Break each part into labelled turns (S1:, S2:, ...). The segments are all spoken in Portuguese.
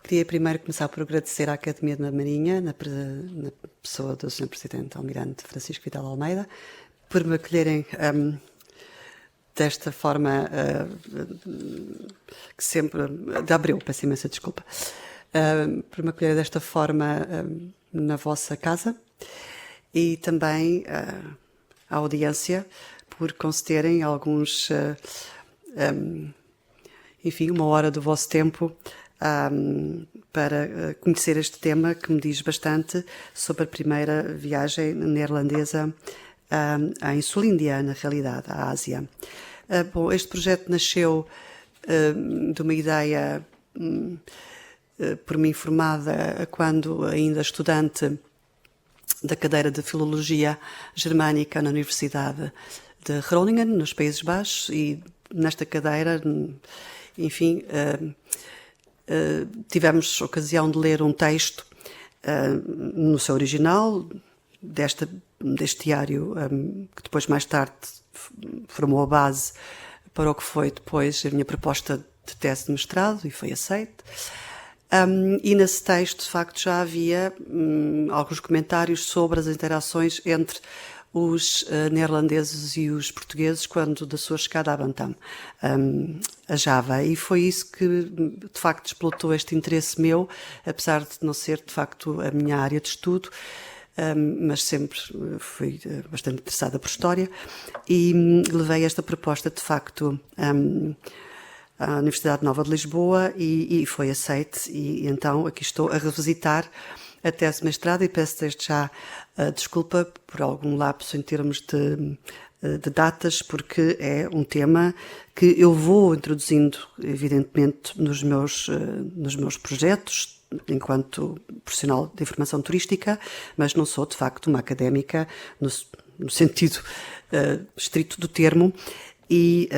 S1: queria primeiro começar por agradecer à Academia da Marinha, na pessoa do Sr. Presidente Almirante Francisco Vidal Almeida, por me acolherem desta forma que sempre... de abril, peço imensa desculpa. Por me acolherem desta forma na vossa casa e também à audiência por concederem alguns... enfim, uma hora do vosso tempo para conhecer este tema que me diz bastante sobre a primeira viagem neerlandesa à Insulíndia, na realidade, à Ásia. Bom, este projeto nasceu de uma ideia por mim formada quando ainda estudante da cadeira de Filologia Germânica na Universidade de Groningen, nos Países Baixos, e nesta cadeira, enfim, tivemos ocasião de ler um texto no seu original, deste diário, que depois, mais tarde, formou a base para o que foi depois a minha proposta de tese de mestrado, e foi aceite. E nesse texto, de facto, já havia alguns comentários sobre as interações entre os neerlandeses e os portugueses quando da sua chegada a Bantam, a Java. E foi isso que, de facto, explotou este interesse meu, apesar de não ser, de facto, a minha área de estudo, mas sempre fui bastante interessada por história e levei esta proposta, de facto, à Universidade Nova de Lisboa e foi aceite. E então aqui estou a revisitar a tese de mestrado e peço desde já desculpa por algum lapso em termos de datas, porque é um tema que eu vou introduzindo, evidentemente, nos meus projetos, enquanto profissional de informação turística, mas não sou, de facto, uma académica no sentido estrito do termo. E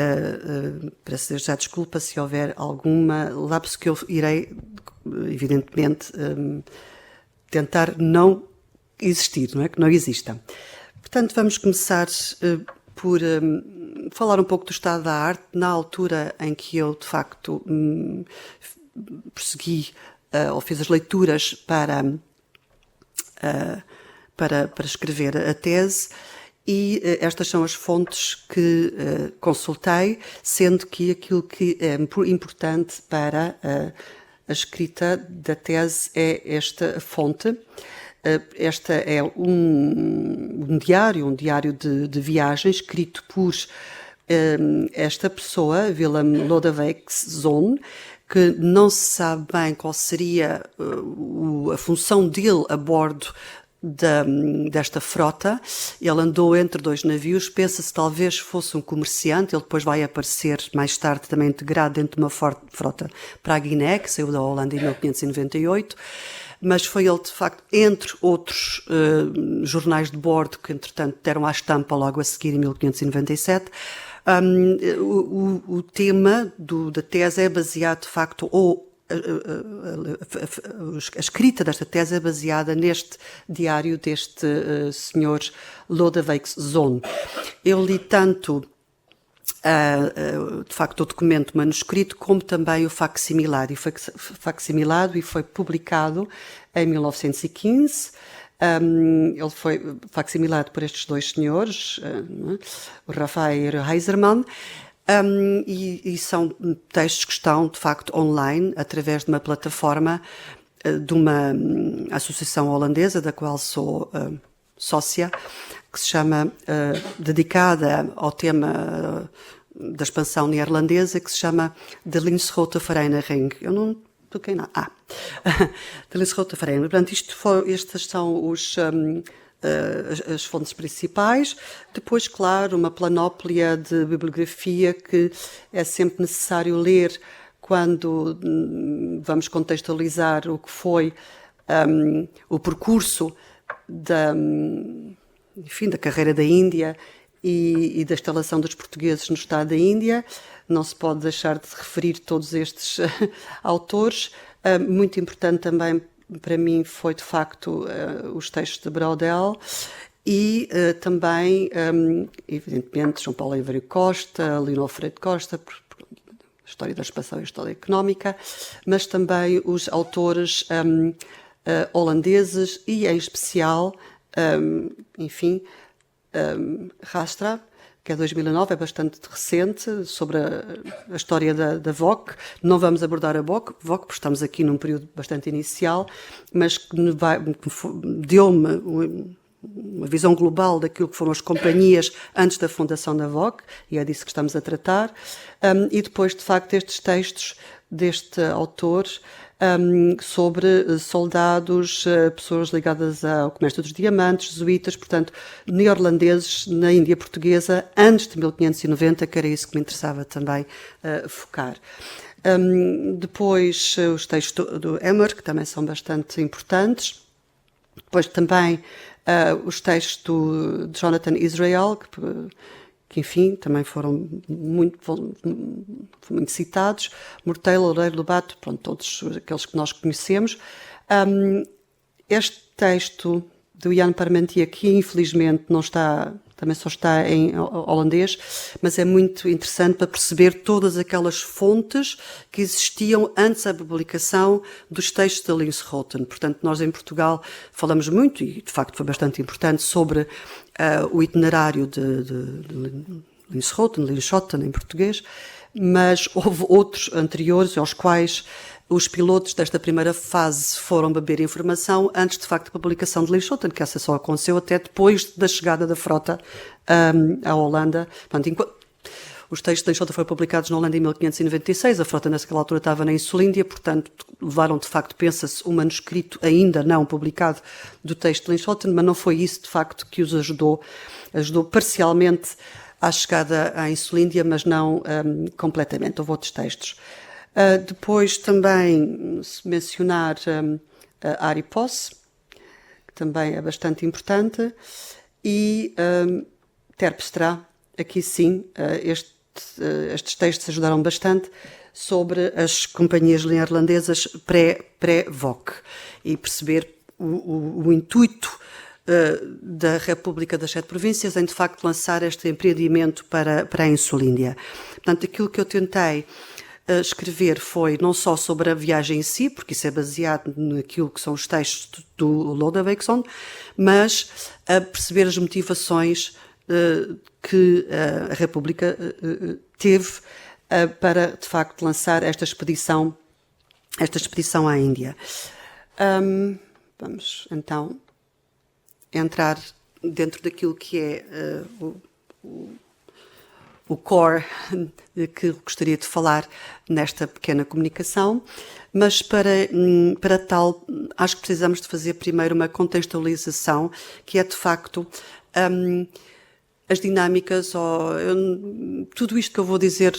S1: peço desde já desculpa se houver alguma lapso que eu irei, evidentemente, tentar não existir, não é? Que não exista. Portanto, vamos começar por falar um pouco do estado da arte na altura em que eu, de facto, prossegui ou fiz as leituras para escrever a tese, e estas são as fontes que consultei, sendo que aquilo que é importante para a escrita da tese é esta fonte. Esta é um diário de viagem escrito por esta pessoa, Willem Lodewijks-Zoon, que não se sabe bem qual seria a função dele a bordo desta frota. Ele andou entre dois navios, pensa-se talvez fosse um comerciante. Ele depois vai aparecer mais tarde também integrado dentro de uma frota para a Guiné, que saiu da Holanda em 1598, mas foi ele, de facto, entre outros jornais de bordo que, entretanto, deram à estampa logo a seguir, em 1597, o tema da tese é baseado, de facto, ou a escrita desta tese é baseada neste diário deste senhor Lodewijks-Zoon. Eu li tanto, de facto, o documento manuscrito, como também o facsimilado, e foi facsimilado e foi publicado em 1915. Ele foi facsimilado por estes dois senhores, o Rafael Heiserman, e são textos que estão, de facto, online, através de uma plataforma de uma associação holandesa, da qual sou sócia, que se chama, dedicada ao tema da expansão neerlandesa, que se chama De Linschoten Vereniging. Eu não toquei nada. De Linschoten Vereniging. Portanto, estas são as fontes principais. Depois, claro, uma planóplia de bibliografia que é sempre necessário ler quando vamos contextualizar o que foi o percurso da carreira da Índia e da instalação dos portugueses no Estado da Índia. Não se pode deixar de referir todos estes autores. Muito importante também para mim foi, de facto, os textos de Braudel e também, evidentemente, João Paulo Aveiro Costa, Leonor Freire de Costa, história da expansão e a história económica, mas também os autores holandeses e, em especial, Rastra, que é 2009, é bastante recente, sobre a história da VOC. Não vamos abordar a VOC, porque estamos aqui num período bastante inicial, mas que deu-me uma visão global daquilo que foram as companhias antes da fundação da VOC, e é disso que estamos a tratar. E depois, de facto, estes textos deste autor sobre soldados, pessoas ligadas ao comércio dos diamantes, jesuítas, portanto, neerlandeses na Índia Portuguesa, antes de 1590, que era isso que me interessava também focar. Depois, os textos do Emmer, que também são bastante importantes. Depois também os textos de Jonathan Israel, que enfim, também foram muito citados, Morteiro, Loureiro, Lobato, pronto, todos aqueles que nós conhecemos. Este texto do Jan Parmentier, que infelizmente não está, também só está em holandês, mas é muito interessante para perceber todas aquelas fontes que existiam antes da publicação dos textos de Linschoten. Portanto, nós em Portugal falamos muito, e de facto foi bastante importante, sobre o itinerário de Linschoten em português, mas houve outros anteriores aos quais os pilotos desta primeira fase foram beber informação antes, de facto, da publicação de Linschoten, que essa só aconteceu até depois da chegada da frota à Holanda. Portanto, os textos de Linschoten foram publicados na Holanda em 1596, a frota naquela altura estava na Insulíndia, portanto, levaram, de facto, pensa-se, um manuscrito ainda não publicado do texto de Linschoten, mas não foi isso, de facto, que os ajudou parcialmente à chegada à Insulíndia, mas não completamente. Houve outros textos. Depois também mencionar Ari Posse, que também é bastante importante, e Terpstra. Aqui sim, estes textos ajudaram bastante sobre as companhias neerlandesas pré-VOC e perceber o intuito da República das Sete Províncias em, de facto, lançar este empreendimento para a Insulíndia. Portanto, aquilo que eu tentei escrever foi não só sobre a viagem em si, porque isso é baseado naquilo que são os textos do Lodewijk, mas a perceber as motivações que a República teve para, de facto, lançar esta expedição à Índia. Vamos, então, entrar dentro daquilo que é o core de que gostaria de falar nesta pequena comunicação, mas para tal acho que precisamos de fazer primeiro uma contextualização, que é de facto as dinâmicas, tudo isto que eu vou dizer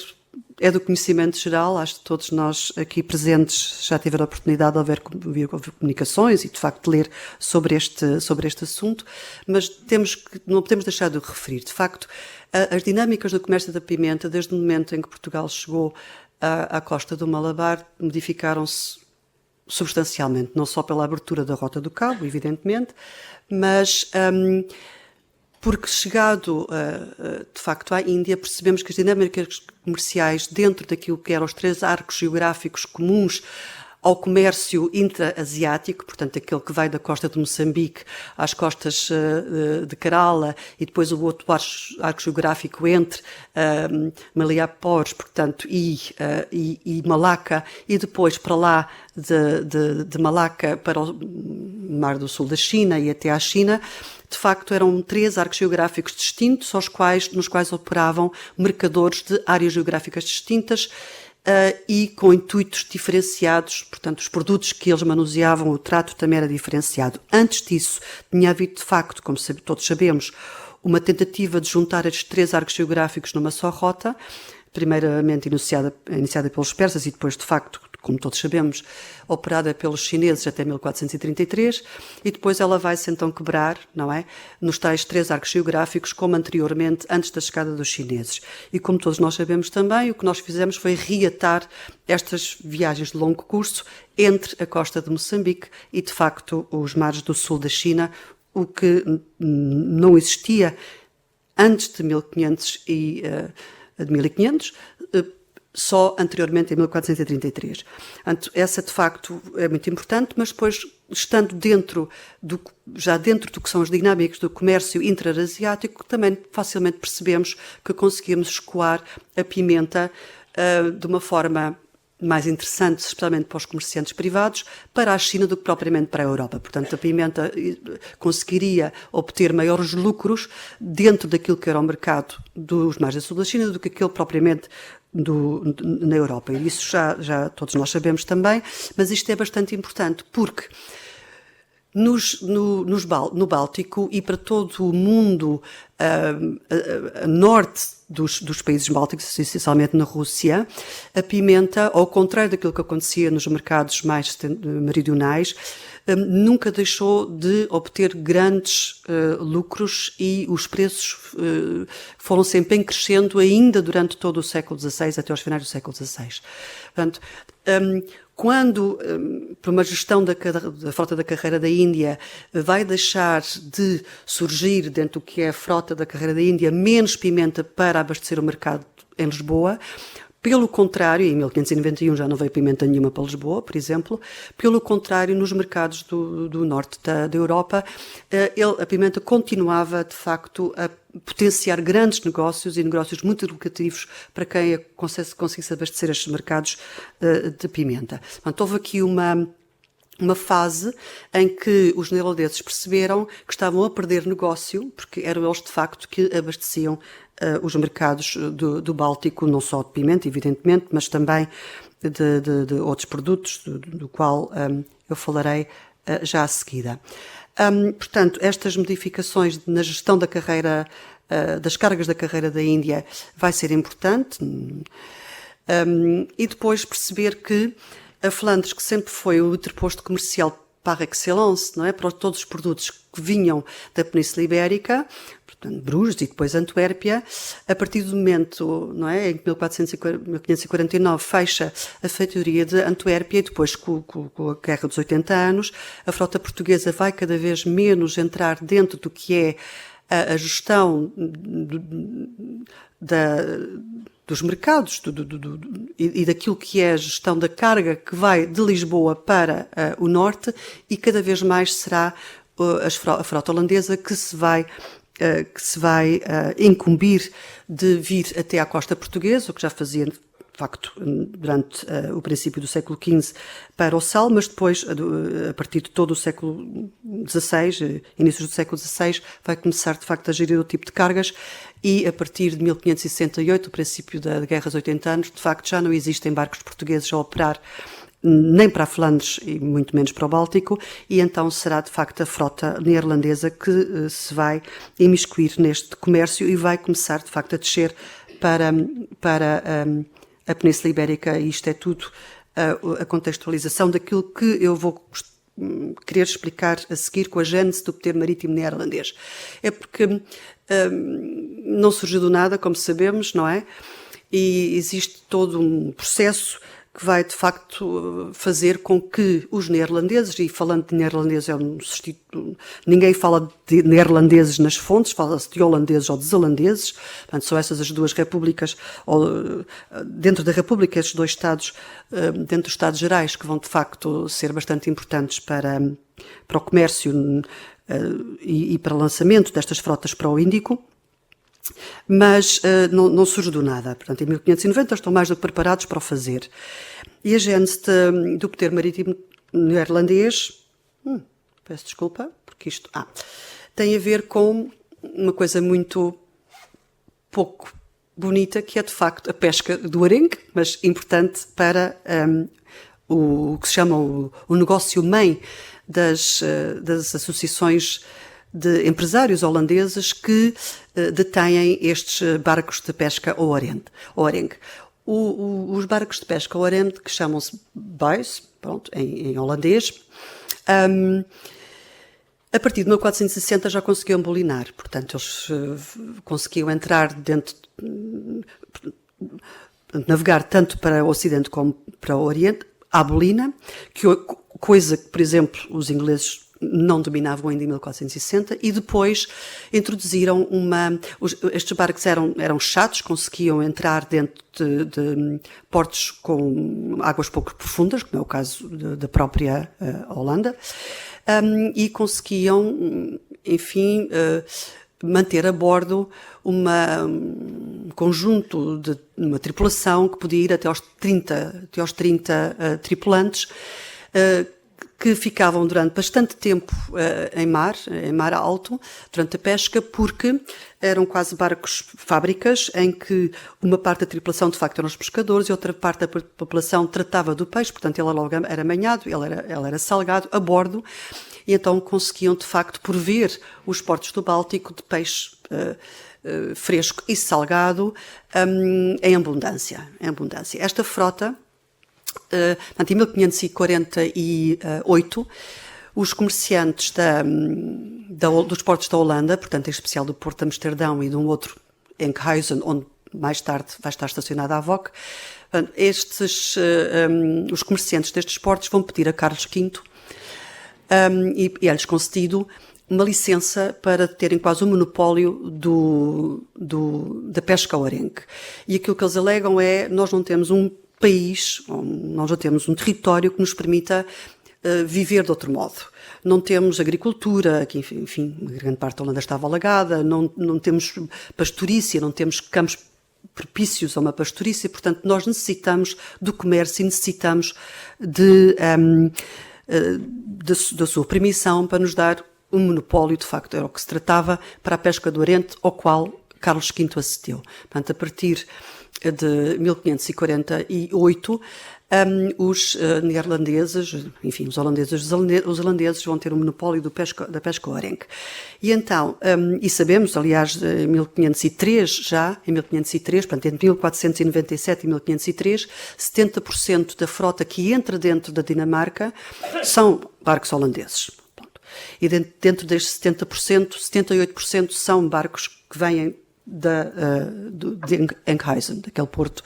S1: é do conhecimento geral, acho que todos nós aqui presentes já tiveram a oportunidade de ouvir comunicações e de facto ler sobre este assunto, mas não podemos deixar de o referir. De facto, as dinâmicas do comércio da pimenta, desde o momento em que Portugal chegou à costa do Malabar, modificaram-se substancialmente, não só pela abertura da Rota do Cabo, evidentemente, mas porque chegado, de facto, à Índia, percebemos que as dinâmicas comerciais dentro daquilo que eram os 3 arcos geográficos comuns ao comércio intra-asiático, portanto, aquele que vai da costa de Moçambique às costas de Kerala, e depois o outro arco geográfico entre Maliapores, portanto, e Malaca, e depois para lá de Malaca para o Mar do Sul da China e até à China. De facto, eram 3 arcos geográficos distintos, nos quais operavam mercadores de áreas geográficas distintas e com intuitos diferenciados, portanto, os produtos que eles manuseavam, o trato também era diferenciado. Antes disso, tinha havido, de facto, como todos sabemos, uma tentativa de juntar estes 3 arcos geográficos numa só rota, primeiramente iniciada pelos persas e depois, de facto, como todos sabemos, operada pelos chineses até 1433, e depois ela vai-se então quebrar, não é? Nos tais 3 arcos geográficos, como anteriormente, antes da chegada dos chineses. E como todos nós sabemos também, o que nós fizemos foi reatar estas viagens de longo curso entre a costa de Moçambique e, de facto, os mares do sul da China, o que não existia antes de 1500 só anteriormente em 1433. Portanto, essa de facto é muito importante, mas depois, estando já dentro do que são as dinâmicas do comércio intra-asiático, também facilmente percebemos que conseguimos escoar a pimenta de uma forma mais interessante, especialmente para os comerciantes privados, para a China do que propriamente para a Europa. Portanto, a pimenta conseguiria obter maiores lucros dentro daquilo que era o mercado dos mais a sul da China do que aquele propriamente na Europa. E isso já todos nós sabemos também, mas isto é bastante importante porque no Báltico e para todo o mundo a norte dos países bálticos, essencialmente na Rússia, a pimenta, ao contrário daquilo que acontecia nos mercados mais meridionais, nunca deixou de obter grandes lucros e os preços foram sempre em crescendo ainda durante todo o século XVI até aos finais do século XVI. Portanto, quando, por uma gestão da frota da carreira da Índia, vai deixar de surgir dentro do que é a frota da carreira da Índia menos pimenta para abastecer o mercado em Lisboa, pelo contrário, em 1591 já não veio pimenta nenhuma para Lisboa, por exemplo, pelo contrário, nos mercados do norte da Europa, a pimenta continuava, de facto, a potenciar grandes negócios e negócios muito lucrativos para quem conseguisse abastecer estes mercados de pimenta. Portanto, houve aqui uma fase em que os neerlandeses perceberam que estavam a perder negócio, porque eram eles, de facto, que abasteciam os mercados do Báltico, não só de pimenta, evidentemente, mas também de outros produtos, do qual eu falarei já a seguida. Portanto, estas modificações na gestão da carreira, das cargas da carreira da Índia vai ser importante. E depois perceber que a Flandres, que sempre foi o interposto comercial par excellence, não é? Para todos os produtos que vinham da Península Ibérica, portanto, Bruges e depois Antuérpia, a partir do momento, não é, em que 1549 fecha a feitoria de Antuérpia e depois com a Guerra dos 80 anos, a frota portuguesa vai cada vez menos entrar dentro do que é a gestão dos mercados e daquilo que é a gestão da carga que vai de Lisboa para o norte, e cada vez mais será a frota holandesa que se vai incumbir de vir até à costa portuguesa, o que já fazia, de facto, durante o princípio do século XV para o sal, mas depois, a partir de todo o século XVI, inícios do século XVI, vai começar, de facto, a gerir o tipo de cargas, e a partir de 1568, o princípio da Guerra dos 80 anos, de facto, já não existem barcos portugueses a operar nem para a Flandres e muito menos para o Báltico, e então será de facto a frota neerlandesa que se vai imiscuir neste comércio e vai começar de facto a descer para a Península Ibérica, e isto é tudo a contextualização daquilo que eu vou querer explicar a seguir com a gênese do poder marítimo neerlandês. É porque não surgiu do nada, como sabemos, não é? E existe todo um processo que vai, de facto, fazer com que os neerlandeses, e falando de neerlandeses, ninguém fala de neerlandeses nas fontes, fala-se de holandeses ou de zelandeses, portanto, são essas as duas repúblicas, ou dentro da república, estes dois estados, dentro dos estados gerais, que vão, de facto, ser bastante importantes para o comércio e para o lançamento destas frotas para o Índico. Mas não surge do nada. Portanto, em 1590 estão mais do que preparados para o fazer. E a gênese do poder marítimo neerlandês, peço desculpa, porque isto tem a ver com uma coisa muito pouco bonita, que é de facto a pesca do arenque, mas importante para o que se chama o negócio-mãe das associações de empresários holandeses que detêm estes barcos de pesca ao arenque. Os barcos de pesca ao arenque, que chamam-se buis, pronto, em holandês, a partir de 1460 já conseguiam bolinar, portanto eles conseguiam entrar navegar tanto para o Ocidente como para o Oriente, à bolina, coisa que, por exemplo, os ingleses não dominavam ainda em 1460, e depois introduziram estes barcos eram chatos, conseguiam entrar dentro de portos com águas pouco profundas, como é o caso da própria Holanda, e conseguiam, enfim, manter a bordo um conjunto de uma tripulação que podia ir até aos 30 tripulantes, que ficavam durante bastante tempo em mar alto, durante a pesca, porque eram quase barcos fábricas, em que uma parte da tripulação de facto eram os pescadores e outra parte da população tratava do peixe, portanto ele logo era amanhado, ele era salgado a bordo, e então conseguiam de facto prover os portos do Báltico de peixe fresco e salgado em abundância. Esta frota, em 1548, os comerciantes dos portos da Holanda, portanto em especial do Porto de Amsterdão e de um outro, Enkhuizen, onde mais tarde vai estar estacionada a VOC, os comerciantes destes portos vão pedir a Carlos V, e é-lhes concedido uma licença para terem quase o monopólio da pesca ao arenque. E aquilo que eles alegam é: nós não temos um país, nós não temos um território que nos permita viver de outro modo. Não temos agricultura, aqui, enfim, uma grande parte da Holanda estava alagada, não temos pastorícia, não temos campos propícios a uma pastorícia, portanto nós necessitamos do comércio e necessitamos da sua permissão para nos dar um monopólio, de facto, era o que se tratava, para a pesca do Oriente, ao qual Carlos V acedeu. Portanto, a partir de 1548, os neerlandeses, enfim, os holandeses vão ter o monopólio da pesca ao arenque. E então, e sabemos, aliás, em 1503, portanto, entre 1497 e 1503, 70% da frota que entra dentro da Dinamarca são barcos holandeses. E dentro destes 70%, 78% são barcos que vêm de Enkhuizen, daquele porto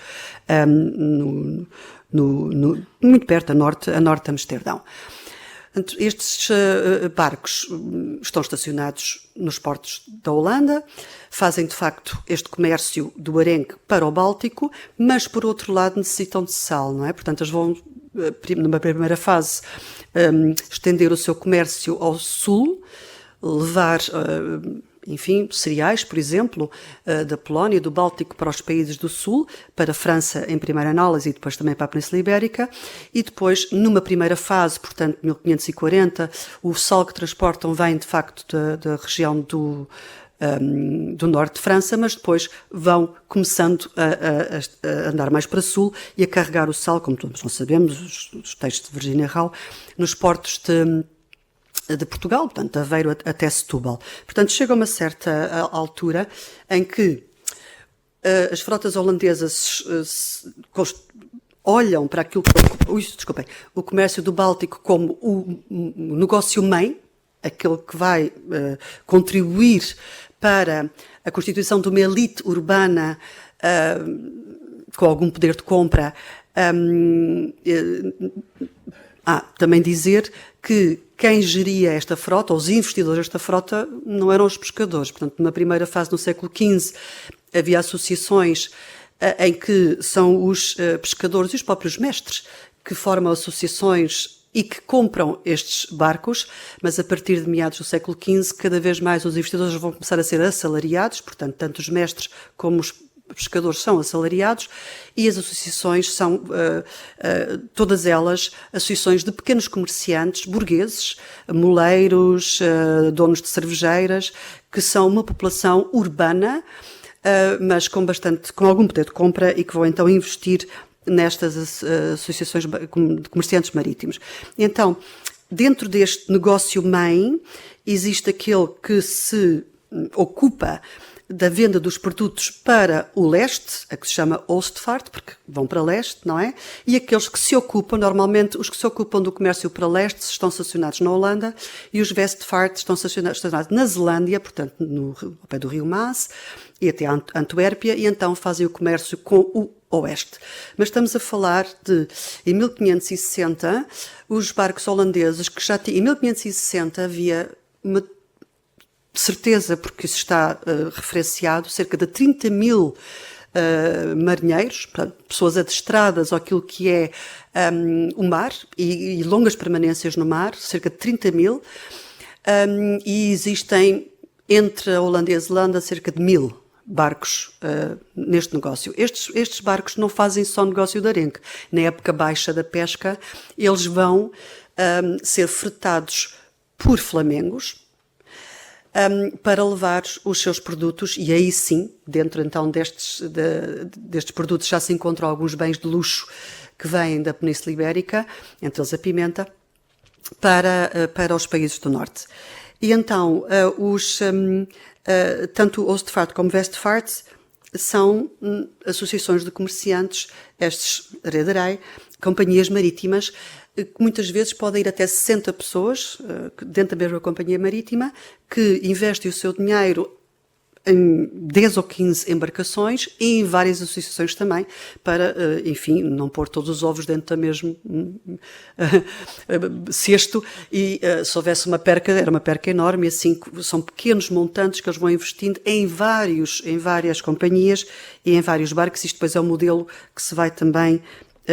S1: muito perto, a norte de Amsterdão. Estes barcos estão estacionados nos portos da Holanda, fazem de facto este comércio do arenque para o Báltico, mas por outro lado necessitam de sal, não é? Portanto, eles vão, numa primeira fase, estender o seu comércio ao sul, levar, enfim, cereais, por exemplo, da Polónia, do Báltico para os países do sul, para a França em primeira análise e depois também para a Península Ibérica, e depois, numa primeira fase, portanto, 1540, o sal que transportam vem, de facto, da região do norte de França, mas depois vão começando a andar mais para sul e a carregar o sal, como todos nós sabemos, os textos de Virginia Rao, nos portos de Portugal, portanto, de Aveiro até Setúbal. Portanto, chega a uma certa altura em que as frotas holandesas olham para aquilo que o comércio do Báltico como o negócio-mãe, aquele que vai contribuir para a constituição de uma elite urbana com algum poder de compra. Também dizer que quem geria esta frota, os investidores desta frota, não eram os pescadores. Portanto, numa primeira fase, no século XV, havia associações em que são os pescadores e os próprios mestres que formam associações e que compram estes barcos, mas a partir de meados do século XV, cada vez mais os investidores vão começar a ser assalariados, portanto, tanto os mestres como os pescadores são assalariados, e as associações são, todas elas, associações de pequenos comerciantes burgueses, moleiros, donos de cervejeiras, que são uma população urbana, mas com algum poder de compra, e que vão então investir nestas associações de comerciantes marítimos. Então, dentro deste negócio-mãe, existe aquele que se ocupa da venda dos produtos para o leste, a que se chama Oostvaart, porque vão para leste, não é? E aqueles que se ocupam, normalmente os que se ocupam do comércio para leste estão estacionados na Holanda e os Westvaart estão estacionados na Zelândia, portanto ao pé do rio Maas e até Antuérpia, e então fazem o comércio com o oeste. Mas estamos a falar de, em 1560, os barcos holandeses que já tinham, em 1560 havia uma certeza, porque isso está referenciado, cerca de 30 mil marinheiros, portanto, pessoas adestradas àquilo que é o mar e longas permanências no mar, cerca de 30 mil, e existem entre a Holanda e a Zelândia cerca de 1000 barcos neste negócio. Estes barcos não fazem só negócio de arenque. Na época baixa da pesca, eles vão ser fretados por flamengos, para levar os seus produtos, e aí sim, dentro então destes produtos já se encontram alguns bens de luxo que vêm da Península Ibérica, entre eles a pimenta, para os países do norte. E então, tanto Oostvaart como Westvaart são associações de comerciantes, estes reederij, companhias marítimas, que muitas vezes podem ir até 60 pessoas dentro da mesma companhia marítima, que investem o seu dinheiro em 10 ou 15 embarcações e em várias associações também, para, enfim, não pôr todos os ovos dentro do mesmo cesto, e se houvesse uma perca, era uma perca enorme, e assim são pequenos montantes que eles vão investindo em várias companhias e em vários barcos. Isto depois é um modelo que se vai também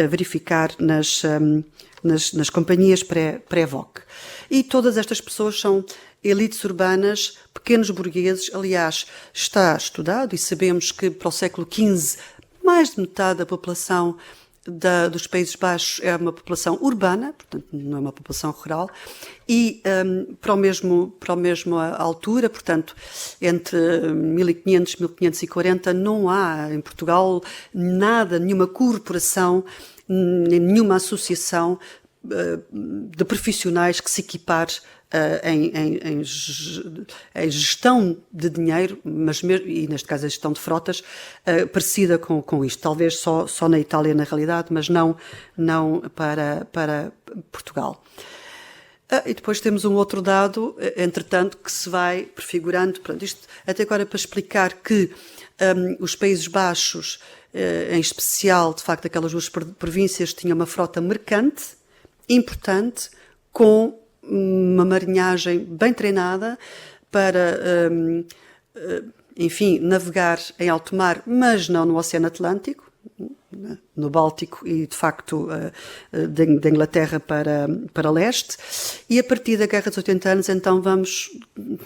S1: verificar nas companhias pré-VOC. E todas estas pessoas são elites urbanas, pequenos burgueses. Aliás, está estudado e sabemos que para o século XV mais de metade da população dos Países Baixos é uma população urbana, portanto não é uma população rural, e para a mesma altura, portanto entre 1500 e 1540, não há em Portugal nenhuma corporação, nenhuma associação de profissionais que se equipare em gestão de dinheiro, e neste caso a gestão de frotas, parecida com isto. Talvez só na Itália na realidade, mas não para Portugal. E depois temos um outro dado, entretanto, que se vai prefigurando. Pronto, isto até agora para explicar que os Países Baixos, em especial, de facto, aquelas duas províncias, tinham uma frota mercante importante, com uma marinhagem bem treinada para, enfim, navegar em alto mar, mas não no Oceano Atlântico, no Báltico e, de facto, da Inglaterra para leste. E a partir da Guerra dos 80 anos, então, vamos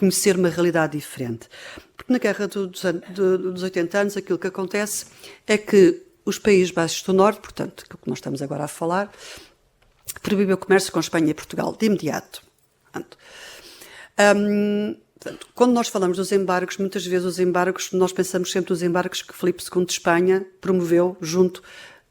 S1: conhecer uma realidade diferente. Porque na Guerra dos 80 anos, aquilo que acontece é que os Países Baixos do Norte, portanto, aquilo que nós estamos agora a falar, proíbe o comércio com Espanha e Portugal, de imediato. Portanto, quando nós falamos dos embargos, muitas vezes nós pensamos sempre nos embargos que Filipe II de Espanha promoveu junto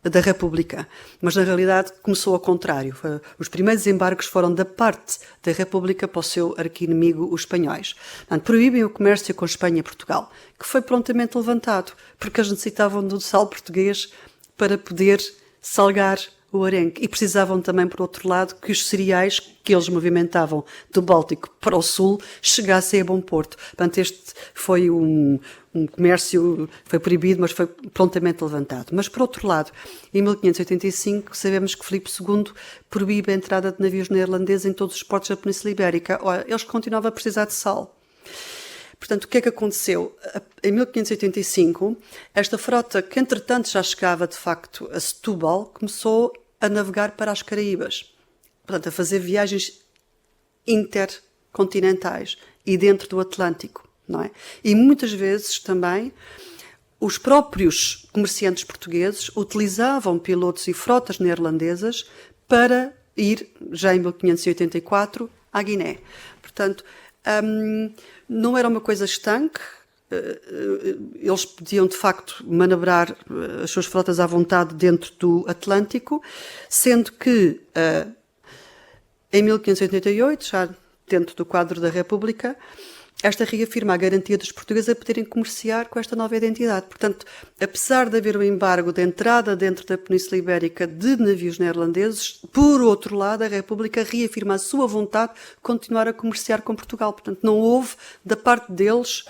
S1: da República. Mas, na realidade, começou ao contrário. Os primeiros embargos foram da parte da República para o seu arqui-inimigo, os espanhóis. Portanto, proíbem o comércio com Espanha e Portugal, que foi prontamente levantado, porque eles necessitavam do sal português para poder salgar o arenque. E precisavam também, por outro lado, que os cereais que eles movimentavam do Báltico para o Sul chegassem a bom porto. Portanto, este foi um comércio, foi proibido, mas foi prontamente levantado. Mas, por outro lado, em 1585, sabemos que Filipe II proíbe a entrada de navios neerlandeses em todos os portos da Península Ibérica. Ora, eles continuavam a precisar de sal. Portanto, o que é que aconteceu? Em 1585, esta frota, que entretanto já chegava de facto a Setúbal, começou a navegar para as Caraíbas. Portanto, a fazer viagens intercontinentais e dentro do Atlântico, não é? E muitas vezes também os próprios comerciantes portugueses utilizavam pilotos e frotas neerlandesas para ir, já em 1584, à Guiné. Portanto, não era uma coisa estanque, eles podiam de facto manobrar as suas frotas à vontade dentro do Atlântico, sendo que em 1588, já dentro do quadro da República, esta reafirma a garantia dos portugueses a poderem comerciar com esta nova identidade. Portanto, apesar de haver um embargo de entrada dentro da Península Ibérica de navios neerlandeses, por outro lado, a República reafirma a sua vontade de continuar a comerciar com Portugal. Portanto, não houve, da parte deles,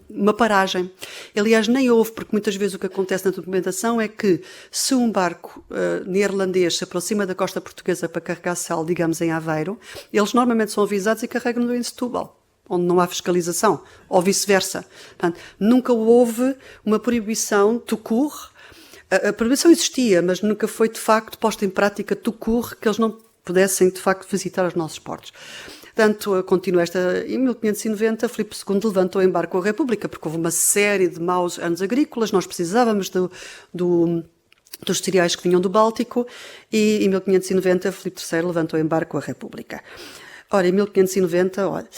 S1: uma paragem. Aliás, nem houve, porque muitas vezes o que acontece na documentação é que se um barco neerlandês se aproxima da costa portuguesa para carregar sal, digamos em Aveiro, eles normalmente são avisados e carregam-no em Setúbal, onde não há fiscalização, ou vice-versa. Portanto, nunca houve uma proibição tout court. A proibição existia, mas nunca foi de facto posta em prática tout court, que eles não pudessem de facto visitar os nossos portos. Portanto, continua esta. Em 1590, Filipe II levantou o embargo com a República, porque houve uma série de maus anos agrícolas, nós precisávamos dos cereais que vinham do Báltico, e em 1590 Filipe III levantou o embargo com a República. Ora, em 1590,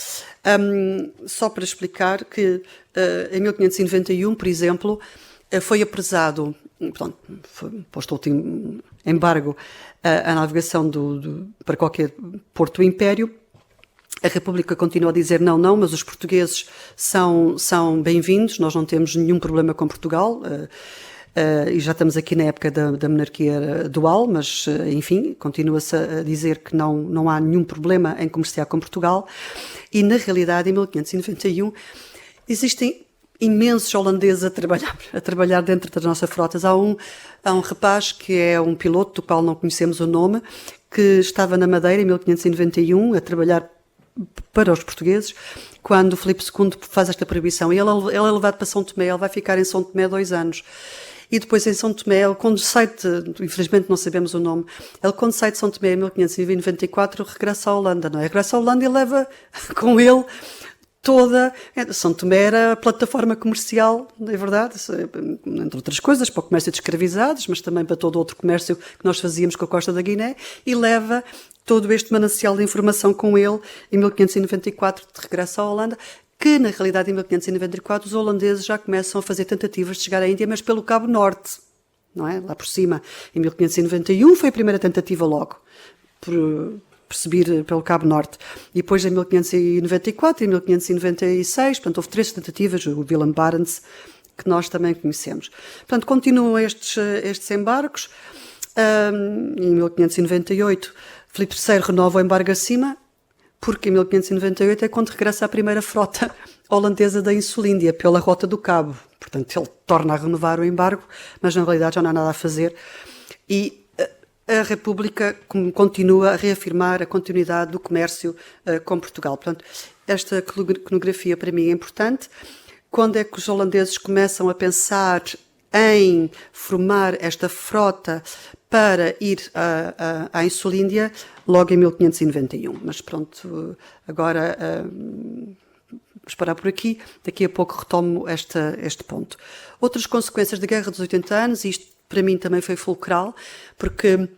S1: só para explicar que em 1591, por exemplo, foi apresado, portanto, foi posto último embargo à navegação para qualquer porto do Império. A República continua a dizer não, mas os portugueses são bem-vindos, nós não temos nenhum problema com Portugal, e já estamos aqui na época da monarquia dual, mas, enfim, continua-se a dizer que não há nenhum problema em comerciar com Portugal, e na realidade, em 1591, existem imensos holandeses a trabalhar dentro das nossas frotas. Há um rapaz que é um piloto, do qual não conhecemos o nome, que estava na Madeira em 1591 a trabalhar para os portugueses, quando Filipe II faz esta proibição. E ele é levado para São Tomé, ele vai ficar em São Tomé 2 anos. E depois em São Tomé, ele quando sai infelizmente não sabemos o nome, ele quando sai de São Tomé em 1594 regressa à Holanda, não é? Regressa à Holanda e leva com ele toda. São Tomé era a plataforma comercial, é verdade, entre outras coisas, para o comércio de escravizados, mas também para todo outro comércio que nós fazíamos com a costa da Guiné, e leva todo este manancial de informação com ele em 1594 de regresso à Holanda, que na realidade em 1594 os holandeses já começam a fazer tentativas de chegar à Índia, mas pelo Cabo Norte, não é? Lá por cima. Em 1591 foi a primeira tentativa logo, por subir pelo Cabo Norte. E depois em 1594 e 1596, portanto houve 3 tentativas, o Willem Barents, que nós também conhecemos. Portanto, continuam estes embargos. Em 1598, Filipe III renova o embargo acima, porque em 1598 é quando regressa a primeira frota holandesa da Insulíndia, pela Rota do Cabo. Portanto, ele torna a renovar o embargo, mas na realidade já não há nada a fazer. E a República continua a reafirmar a continuidade do comércio com Portugal. Portanto, esta iconografia para mim é importante. Quando é que os holandeses começam a pensar em formar esta frota para ir à Insulíndia? Logo em 1591. Mas pronto, agora vamos parar por aqui. Daqui a pouco retomo este ponto. Outras consequências da Guerra dos 80 anos, e isto para mim também foi fulcral, porque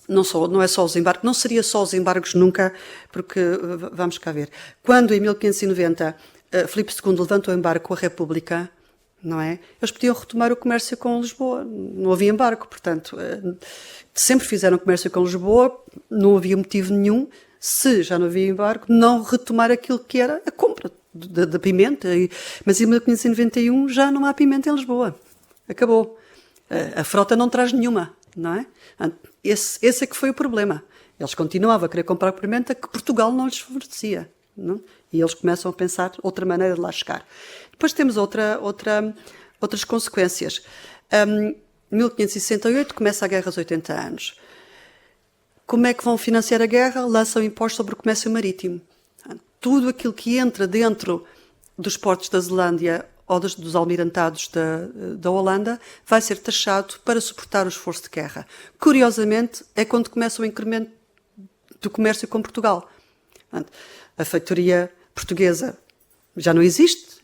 S1: não é só os embargos, não seria só os embargos nunca, porque vamos cá ver. Quando em 1590 Filipe II levantou o embargo com a República, não é? Eles podiam retomar o comércio com Lisboa, não havia embargo, portanto, sempre fizeram comércio com Lisboa, não havia motivo nenhum, se já não havia embargo, não retomar aquilo que era a compra da pimenta. Mas em 1591 já não há pimenta em Lisboa, acabou. A frota não traz nenhuma, não é? Esse é que foi o problema. Eles continuavam a querer comprar pimenta que Portugal não lhes fornecia, não? E eles começam a pensar outra maneira de lá chegar. Depois temos outras consequências. Em 1568 começa a Guerra dos 80 anos. Como é que vão financiar a guerra? Lançam impostos sobre o comércio marítimo. Tudo aquilo que entra dentro dos portos da Zelândia ou dos almirantados da Holanda vai ser taxado para suportar o esforço de guerra. Curiosamente, é quando começa o incremento do comércio com Portugal. A feitoria portuguesa já não existe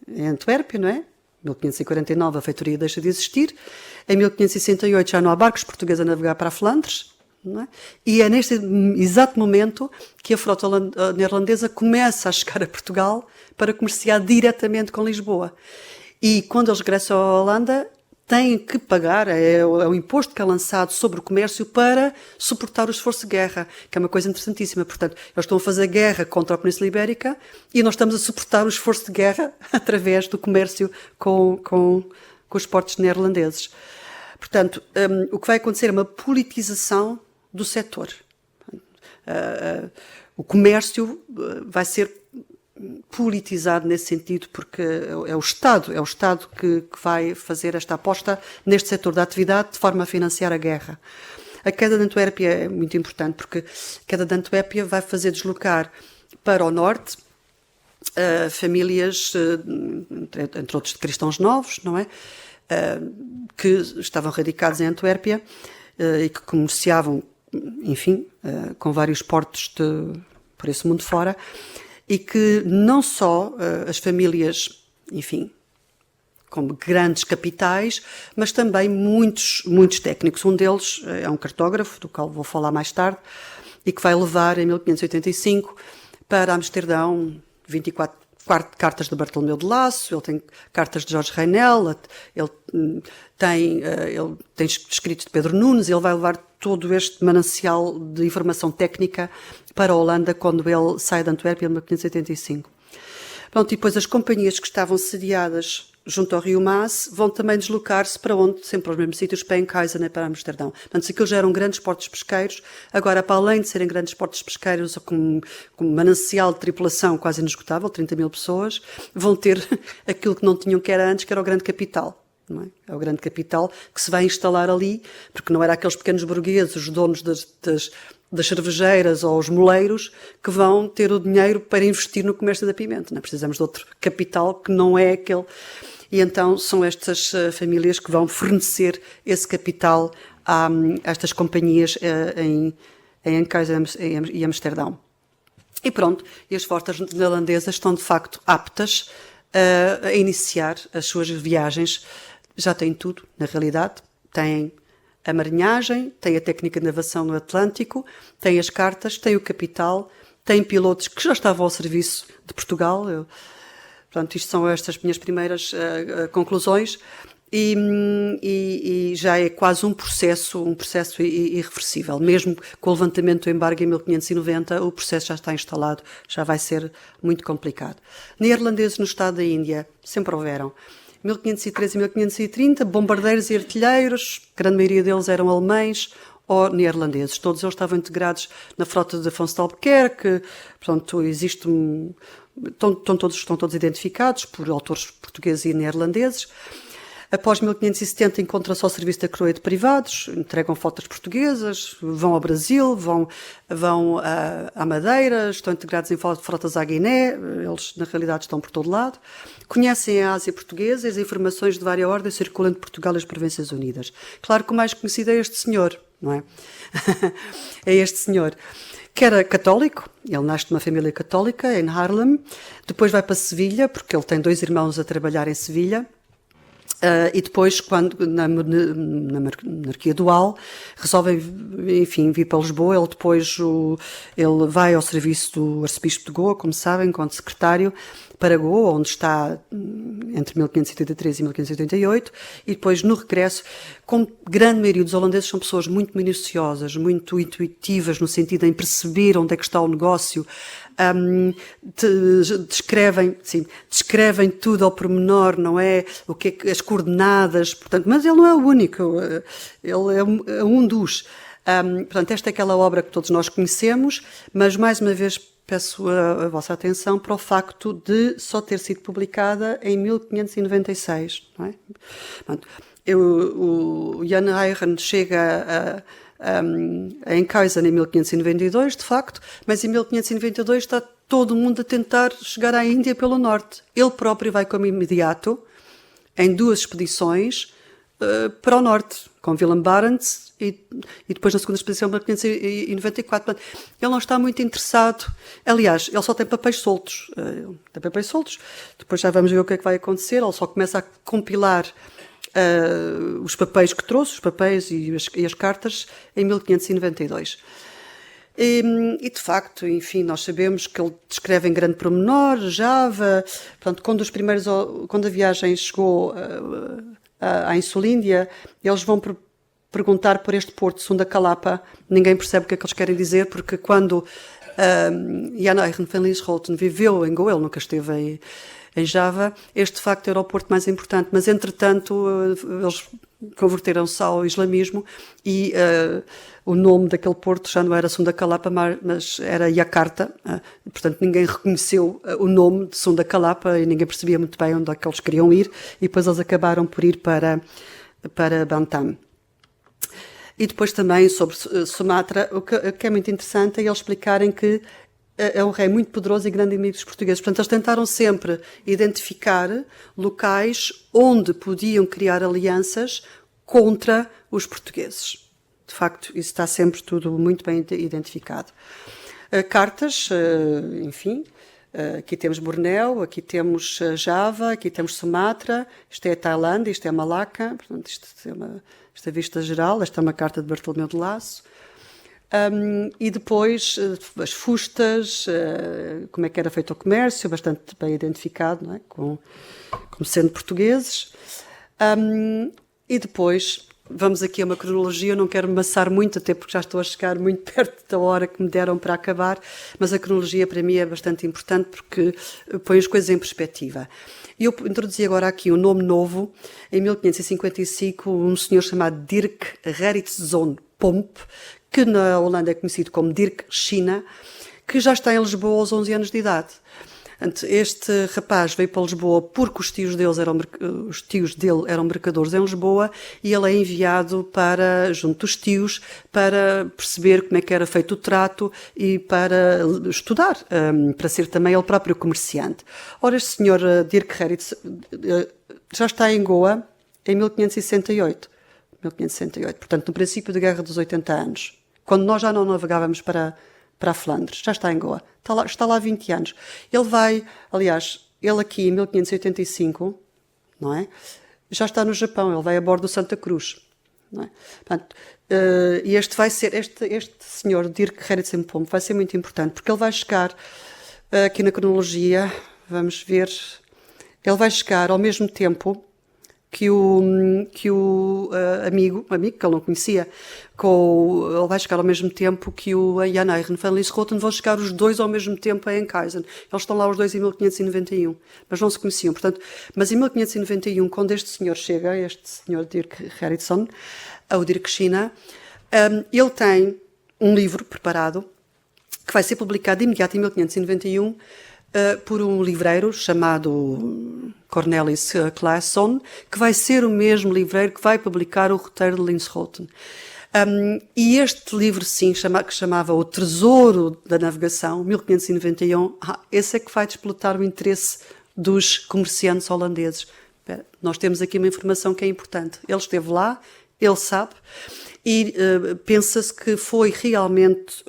S1: em Antuérpia, não é? Em 1549 a feitoria deixa de existir. Em 1568 já não há barcos portugueses a navegar para a Flandres, não é? E é neste exato momento que a frota neerlandesa começa a chegar a Portugal para comerciar diretamente com Lisboa. E quando eles regressam à Holanda, têm que pagar, é o imposto que é lançado sobre o comércio para suportar o esforço de guerra, que é uma coisa interessantíssima. Portanto, eles estão a fazer guerra contra a Península Ibérica e nós estamos a suportar o esforço de guerra através do comércio com os portos neerlandeses. Portanto, o que vai acontecer é uma politização do setor. O comércio vai ser politizado nesse sentido, porque é o Estado que vai fazer esta aposta neste setor da atividade de forma a financiar a guerra. A queda de Antuérpia é muito importante, porque a queda de Antuérpia vai fazer deslocar para o norte famílias, entre outros de cristãos novos, não é? Que estavam radicados em Antuérpia e que comerciavam, enfim, com vários portos por esse mundo fora, e que não só as famílias, enfim, como grandes capitais, mas também muitos técnicos. Um deles é um cartógrafo, do qual vou falar mais tarde, e que vai levar em 1585 para Amsterdão 24 cartas de Bartolomeu de Lasso, ele tem cartas de Jorge Reinel, ele tem escritos de Pedro Nunes, ele vai levar todo este manancial de informação técnica para a Holanda quando ele sai de Antuérpia em 1585. Pronto, e depois as companhias que estavam sediadas junto ao rio Maas vão também deslocar-se para onde? Sempre aos mesmos sítios, para Enkhuizen e para Amsterdão. Portanto, se aqueles já eram grandes portos pesqueiros, agora, para além de serem grandes portos pesqueiros com manancial de tripulação quase inesgotável, 30 mil pessoas, vão ter aquilo que não tinham que era antes, que era o grande capital. Não é? É o grande capital que se vai instalar ali, porque não era aqueles pequenos burgueses, os donos das cervejeiras ou os moleiros, que vão ter o dinheiro para investir no comércio da pimenta. Não é? Precisamos de outro capital que não é aquele. E então são estas famílias que vão fornecer esse capital a estas companhias em Enkhuizen e Amsterdão. E pronto, e as forças neerlandesas estão de facto aptas a iniciar as suas viagens. Já têm tudo, na realidade. Têm a marinhagem, têm a técnica de navegação no Atlântico, têm as cartas, têm o capital, têm pilotos que já estavam ao serviço de Portugal. Pronto, isto são estas minhas primeiras conclusões. E já é quase um processo irreversível. Mesmo com o levantamento do embargo em 1590, o processo já está instalado, já vai ser muito complicado. Neerlandeses no estado da Índia sempre houveram. 1513 e 1530, bombardeiros e artilheiros, a grande maioria deles eram alemães ou neerlandeses. Todos eles estavam integrados na frota de Afonso de Albuquerque, portanto, estão todos identificados por autores portugueses e neerlandeses. Após 1570 encontram-se ao serviço da coroa de privados, entregam flotas portuguesas, vão ao Brasil, vão à Madeira, estão integrados em frotas à Guiné, eles na realidade estão por todo lado. Conhecem a Ásia portuguesa e as informações de várias ordens circulam entre Portugal e as Províncias Unidas. Claro que o mais conhecido é este senhor, não é? É este senhor, que era católico, ele nasce de uma família católica em Haarlem, depois vai para Sevilha, porque ele tem 2 irmãos a trabalhar em Sevilha. E depois, quando na monarquia dual, resolvem, enfim, vir para Lisboa. Ele vai ao serviço do arcebispo de Goa, como sabem, enquanto secretário, para Goa, onde está entre 1583 e 1588, e depois, no regresso, como grande maioria dos holandeses são pessoas muito minuciosas, muito intuitivas, no sentido em perceber onde é que está o negócio, descrevem tudo ao pormenor, não é? O que é as coordenadas, portanto, mas ele não é o único, ele é um dos. Portanto, esta é aquela obra que todos nós conhecemos, mas mais uma vez peço a vossa atenção para o facto de só ter sido publicada em 1596, não é? Portanto, o Jan Eyren chega a Enkhuizen em 1592, de facto, mas em 1592 está todo mundo a tentar chegar à Índia pelo norte. Ele próprio vai como imediato em 2 expedições para o norte, com Willem Barents e depois na segunda expedição em 1594. Ele não está muito interessado. Aliás, ele só tem papéis soltos. Depois já vamos ver o que é que vai acontecer. Ele só começa a compilar os papéis que trouxe, os papéis e as cartas, em 1592. E de facto, enfim, nós sabemos que ele descreve em grande pormenor Java. Portanto, quando a viagem chegou à Insulíndia, eles vão perguntar por este porto, Sunda Calapa. Ninguém percebe o que é que eles querem dizer, porque quando Jan Eyren van Lieshouten viveu em Goa, ele nunca esteve em Java, este de facto era o porto mais importante, mas entretanto eles converteram-se ao islamismo e o nome daquele porto já não era Sunda Calapa, mas era Jakarta, portanto ninguém reconheceu o nome de Sunda Calapa e ninguém percebia muito bem onde é que eles queriam ir, e depois eles acabaram por ir para Bantam. E depois também sobre Sumatra, o que é muito interessante é eles explicarem que é um rei muito poderoso e grande inimigo dos portugueses. Portanto, eles tentaram sempre identificar locais onde podiam criar alianças contra os portugueses. De facto, isso está sempre tudo muito bem identificado. Cartas, enfim, aqui temos Bornéu, aqui temos Java, aqui temos Sumatra, isto é Tailândia, isto é Malaca, portanto, isto é a vista geral, esta é uma carta de Bartolomeu de Lasso. E depois as fustas, como é que era feito o comércio, bastante bem identificado, não é? Como sendo portugueses. E depois, vamos aqui a uma cronologia, eu não quero me amassar muito, até porque já estou a chegar muito perto da hora que me deram para acabar, mas a cronologia para mim é bastante importante porque põe as coisas em perspectiva. E eu introduzi agora aqui um nome novo. Em 1555, um senhor chamado Dirk Gerritszon Pomp, que na Holanda é conhecido como Dirk China, que já está em Lisboa aos 11 anos de idade. Este rapaz veio para Lisboa porque os tios dele eram mercadores em Lisboa e ele é enviado junto dos tios para perceber como é que era feito o trato e para estudar, para ser também ele próprio comerciante. Ora, este senhor Dirk Gerritz já está em Goa em 1568. Portanto, no princípio da Guerra dos 80 anos. Quando nós já não navegávamos para a Flandres, já está em Goa. Está lá há 20 anos. Ele vai, aliás, ele aqui em 1585, não é? Já está no Japão, ele vai a bordo do Santa Cruz. Não é? Portanto, e este senhor, Dirk Gerritsen Pomp, vai ser muito importante, porque ele vai chegar, aqui na cronologia, vamos ver, ele vai chegar ao mesmo tempo que o amigo que ele não conhecia, ele vai chegar ao mesmo tempo que o Jan Eyren van Lieshouten, vão chegar os dois ao mesmo tempo a Enkhuizen. Eles estão lá os dois em 1591, mas não se conheciam. Portanto, mas em 1591, quando este senhor chega, este senhor Dirk Gerritszon, o Dirk China, ele tem um livro preparado que vai ser publicado de imediato em 1591 por um livreiro chamado Cornelis Claesson, que vai ser o mesmo livreiro que vai publicar o roteiro de Linschoten. E este livro, sim, que chamava O Tesouro da Navegação, 1591, esse é que vai desplotar o interesse dos comerciantes holandeses. Nós temos aqui uma informação que é importante. Ele esteve lá, ele sabe, e pensa-se que foi realmente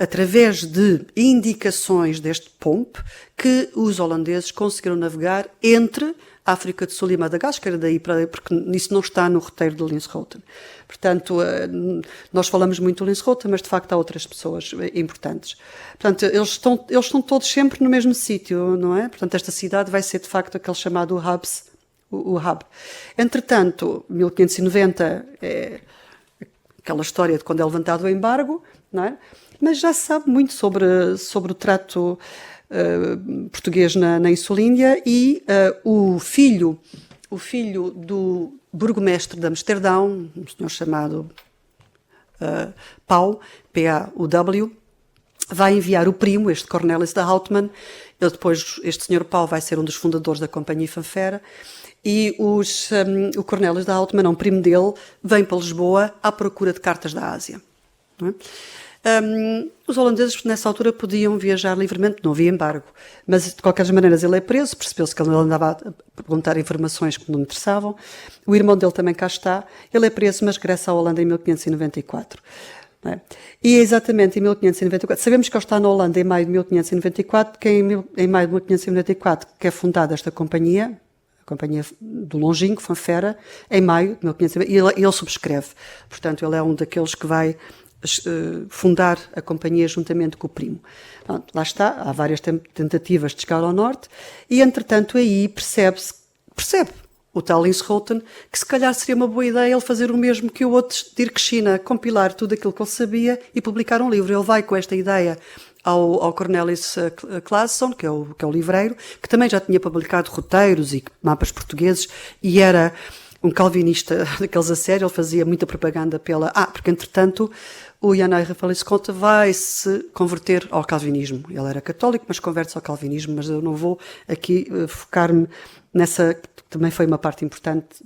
S1: através de indicações deste Pomp que os holandeses conseguiram navegar entre a África do Sul e Madagascar, daí porque isso não está no roteiro de Linschoten. Portanto, nós falamos muito de Linschoten, mas de facto há outras pessoas importantes. Portanto, eles estão todos sempre no mesmo sítio, não é? Portanto, esta cidade vai ser de facto aquele chamado o hub. Entretanto, 1590 é aquela história de quando é levantado o embargo, não é? Mas já se sabe muito sobre o trato português na Insulíndia, e o filho do burgomestre de Amsterdão, um senhor chamado Pauw, P-A-U-W, vai enviar o primo, este Cornelis de Houtman. Este senhor Pauw vai ser um dos fundadores da Companhia Fanfara, e o Cornelis de Houtman, um primo dele, vem para Lisboa à procura de cartas da Ásia. Não é? Os holandeses nessa altura podiam viajar livremente, não havia embargo, mas de qualquer maneira ele é preso, percebeu-se que ele andava a perguntar informações que não interessavam. O irmão dele também cá está, ele é preso, mas regressa à Holanda em 1594. Não é? E é exatamente em 1594, sabemos que ele está na Holanda em maio de 1594, que em maio de 1594 que é fundada esta companhia, a Companhia do Longínquo, Fanfara, em maio de 1594, e ele subscreve. Portanto, ele é um daqueles que vai fundar a companhia juntamente com o primo. Pronto, lá está, há várias tentativas de chegar ao norte, e entretanto aí percebe o tal Linschoten, que se calhar seria uma boa ideia ele fazer o mesmo que o outro Dirk Schina, compilar tudo aquilo que ele sabia e publicar um livro. Ele vai com esta ideia ao Cornelis Claesson, que é o livreiro, que também já tinha publicado roteiros e mapas portugueses e era um calvinista daqueles a sério. Ele fazia muita propaganda porque entretanto o Jan Rafael Linschoten vai se converter ao calvinismo. Ele era católico, mas converte-se ao calvinismo, mas eu não vou aqui focar-me nessa, que também foi uma parte importante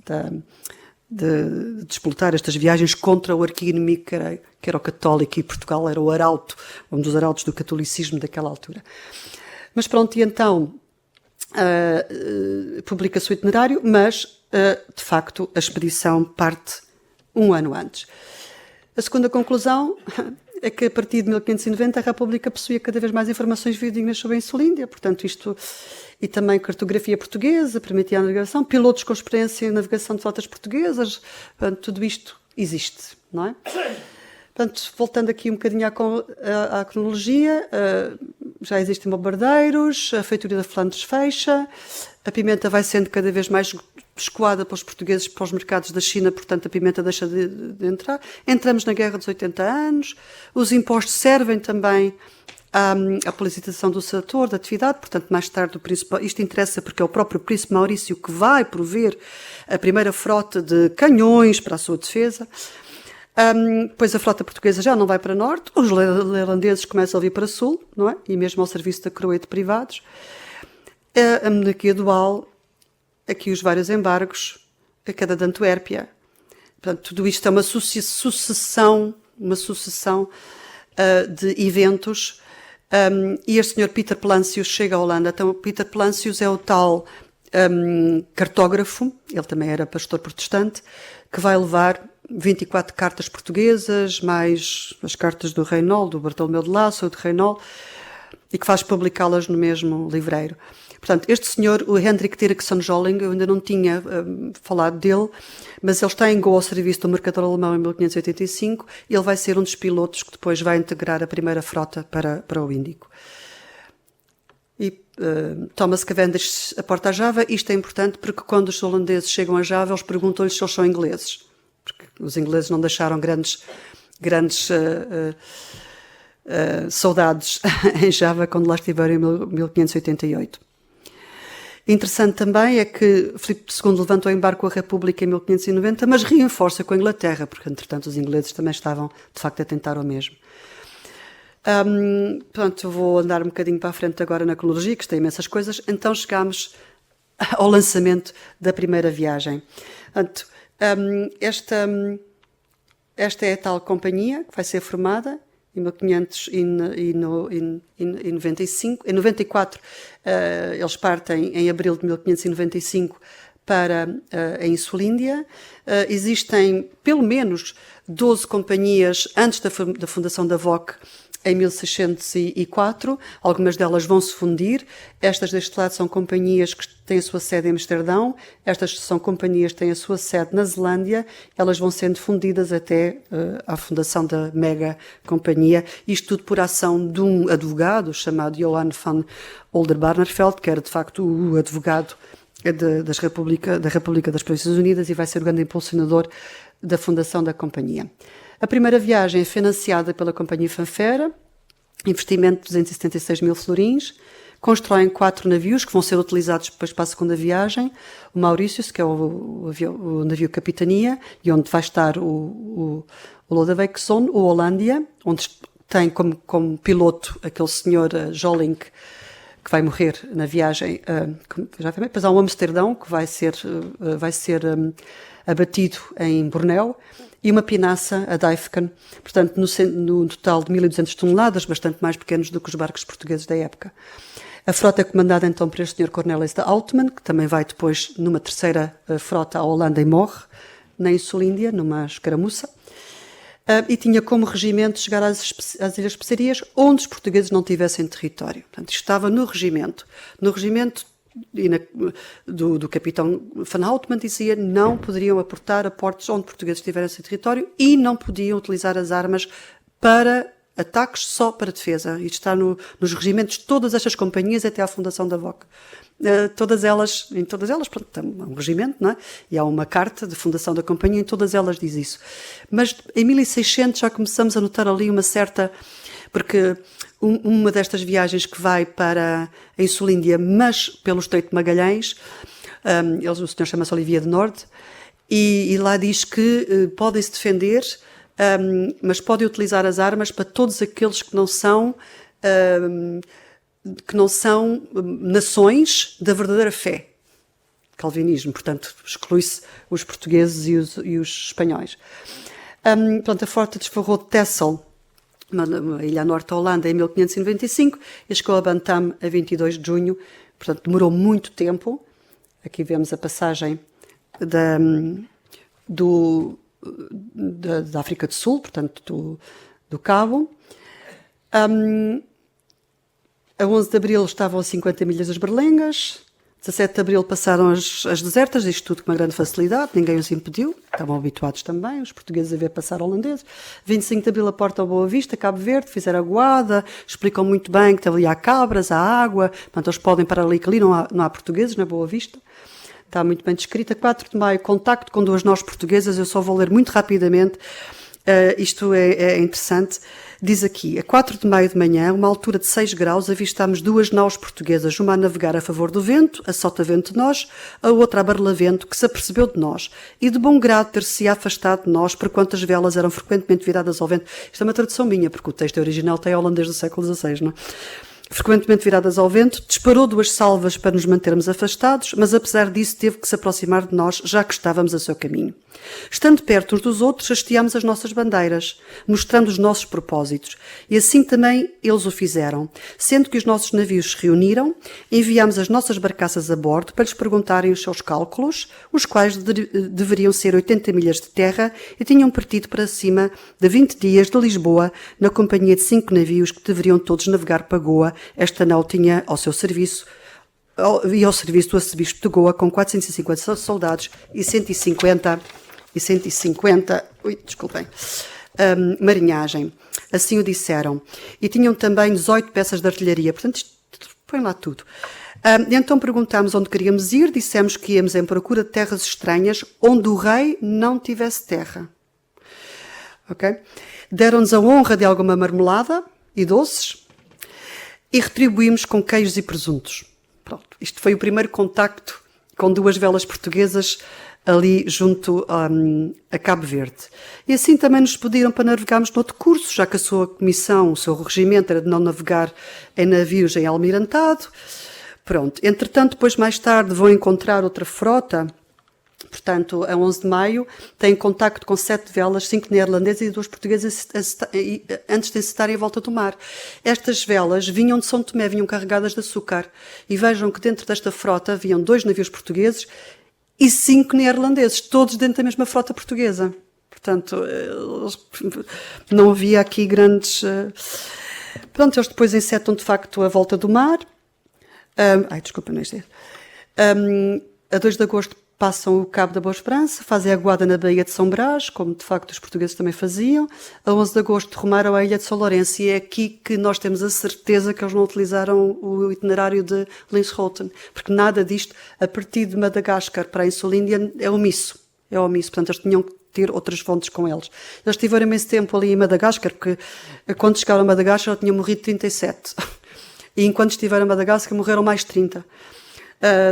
S1: de explotar estas viagens contra o arqui-inimigo que era o católico, e Portugal era o arauto, um dos arautos do catolicismo daquela altura. Mas pronto, e então publica-se o itinerário, mas de facto a expedição parte um ano antes. A segunda conclusão é que a partir de 1590 a República possuía cada vez mais informações fidedignas sobre a Insulíndia, portanto isto, e também cartografia portuguesa, permitia a navegação, pilotos com experiência em navegação de flotas portuguesas, portanto, tudo isto existe, não é? Portanto, voltando aqui um bocadinho à cronologia, já existem bombardeiros, a feitoria da Flandres fecha, a pimenta vai sendo cada vez mais escoada pelos portugueses para os mercados da China, portanto a pimenta deixa de entrar. Entramos na Guerra dos 80 anos, os impostos servem também à publicitação do setor, da atividade, portanto mais tarde o príncipe, isto interessa porque é o próprio príncipe Maurício que vai prover a primeira frota de canhões para a sua defesa. Depois a frota portuguesa já não vai para norte, os neerlandeses começam a vir para sul, não é? E mesmo ao serviço da coroa e de privados. A monarquia dual, aqui os vários embargos, a queda de Antuérpia. Portanto, tudo isto é uma sucessão de eventos. E este senhor Peter Plancius chega à Holanda. Então, Peter Plancius é o tal cartógrafo, ele também era pastor protestante, que vai levar 24 cartas portuguesas, mais as cartas do Reinol, do Bartolomeu de Lasso, de Reinol, e que faz publicá-las no mesmo livreiro. Portanto, este senhor, o Hendrik Dirksen Jolling, eu ainda não tinha falado dele, mas ele está em Goa ao serviço do mercador alemão em 1585, e ele vai ser um dos pilotos que depois vai integrar a primeira frota para o Índico. E Thomas Cavendish aporta a Java. Isto é importante porque quando os holandeses chegam a Java, eles perguntam-lhes se eles são ingleses, porque os ingleses não deixaram grandes soldados em Java quando lá estiveram em 1588. Interessante também é que Filipe II levantou em barco a República em 1590, mas reforça com a Inglaterra, porque entretanto os ingleses também estavam de facto a tentar o mesmo. Pronto, eu vou andar um bocadinho para a frente agora na cronologia, que tem imensas coisas. Então chegamos ao lançamento da primeira viagem. Portanto, esta é a tal companhia que vai ser formada em 1595. Em 94 eles partem em abril de 1595 para a Insulíndia. Existem pelo menos 12 companhias antes da fundação da VOC em 1604, algumas delas vão se fundir. Estas deste lado são companhias que têm a sua sede em Amsterdão, estas são companhias que têm a sua sede na Zelândia, elas vão sendo fundidas até à fundação da mega companhia, isto tudo por ação de um advogado chamado Johan van Oldenbarneveldt, que era de facto o advogado da República das Províncias Unidas e vai ser o grande impulsionador da fundação da companhia. A primeira viagem é financiada pela Companhia Fanfera, investimento de 276 mil florins, constroem 4 navios que vão ser utilizados depois para a segunda viagem, o Mauritius, que é o navio capitania, e onde vai estar o Lodewijk-Zon, o Hollandia, onde tem como piloto aquele senhor Jolling, que vai morrer na viagem, depois há um Amsterdão, que vai ser abatido em Bornéu, e uma pinaça, a Dijfken, portanto, no total de 1.200 toneladas, bastante mais pequenos do que os barcos portugueses da época. A frota é comandada então por este Sr. Cornelis de Altman, que também vai depois numa terceira frota à Holanda e morre, na Insulíndia, numa escaramuça, e tinha como regimento chegar às Ilhas Especiarias, onde os portugueses não tivessem território. Portanto, estava no regimento. No regimento do capitão Van Houtman dizia não poderiam aportar a portos onde portugueses tivessem território e não podiam utilizar as armas para ataques só para defesa. Isto está nos regimentos de todas estas companhias até à fundação da VOC. Em todas elas, pronto, há um regimento, não é? E há uma carta de fundação da companhia, em todas elas diz isso. Mas em 1600 já começamos a notar ali uma certa... Porque uma destas viagens que vai para a Insulíndia, mas pelo Estreito de Magalhães, o senhor chama-se Olivia de Norte, e lá diz que podem se defender, mas podem utilizar as armas para todos aqueles que não são nações da verdadeira fé. Calvinismo, portanto, exclui-se os portugueses e os espanhóis. Portanto, a frota desforrou de Texel, uma ilha a norte da Holanda, em 1595, e chegou a Bantam a 22 de junho, portanto, demorou muito tempo. Aqui vemos a passagem da África do Sul, portanto, do Cabo. A 11 de abril estavam a 50 milhas das Berlengas. 17 de abril passaram as desertas, isto tudo com uma grande facilidade, ninguém os impediu, estavam habituados também, os portugueses a ver passar holandeses. 25 de abril a Porta ao Boa Vista, Cabo Verde, fizeram a guarda, explicam muito bem que ali há cabras, há água, portanto eles podem parar ali, que ali não há portugueses na Boa Vista. Está muito bem descrita. 4 de maio, contacto com 2 naus portuguesas, eu só vou ler muito rapidamente, isto é interessante. Diz aqui, a 4 de maio de manhã, a uma altura de 6 graus, avistámos 2 naus portuguesas, uma a navegar a favor do vento, a sotavento de nós, a outra a barlavento, que se apercebeu de nós, e de bom grado ter-se afastado de nós, porquanto as velas eram frequentemente viradas ao vento. Isto é uma tradução minha, porque o texto original tem holandês do século XVI, não é? Frequentemente viradas ao vento, disparou 2 salvas para nos mantermos afastados, mas apesar disso teve que se aproximar de nós, já que estávamos a seu caminho. Estando perto uns dos outros, hasteámos as nossas bandeiras, mostrando os nossos propósitos, e assim também eles o fizeram. Sendo que os nossos navios se reuniram, enviámos as nossas barcaças a bordo para lhes perguntarem os seus cálculos, os quais deveriam ser 80 milhas de terra e tinham partido para cima de 20 dias de Lisboa, na companhia de 5 navios que deveriam todos navegar para Goa. Esta nau tinha ao seu serviço e ao serviço do arcebispo de Goa com 450 soldados e 150 marinhagem. Assim o disseram. E tinham também 18 peças de artilharia. Portanto, isto põe lá tudo. Então perguntámos onde queríamos ir. Dissemos que íamos em procura de terras estranhas onde o rei não tivesse terra. Okay? Deram-nos a honra de alguma marmelada e doces e retribuímos com queijos e presuntos. Pronto. Isto foi o primeiro contacto com 2 velas portuguesas ali junto a Cabo Verde. E assim também nos pediram para navegarmos noutro curso, já que a sua comissão, o seu regimento era de não navegar em navios em almirantado. Pronto. Entretanto, depois mais tarde vão encontrar outra frota. Portanto, a 11 de maio, têm contacto com 7 velas, 5 neerlandesas e 2 portuguesas antes de se estarem à volta do mar. Estas velas vinham de São Tomé, vinham carregadas de açúcar. E vejam que dentro desta frota haviam 2 navios portugueses e 5 neerlandeses, todos dentro da mesma frota portuguesa. Portanto, não havia aqui grandes... Pronto, eles depois encetam de facto a volta do mar. Desculpa, não é isto. A 2 de agosto passam o Cabo da Boa Esperança, fazem a guarda na Baía de São Brás, como de facto os portugueses também faziam. A 11 de agosto rumaram à Ilha de São Lourenço e é aqui que nós temos a certeza que eles não utilizaram o itinerário de Linschoten, porque nada disto, a partir de Madagascar para a Insulíndia, é omisso. Portanto, eles tinham que ter outras fontes com eles. Eles tiveram imenso tempo ali em Madagascar, porque quando chegaram a Madagascar já tinham morrido 37. E enquanto estiveram em Madagascar morreram mais 30.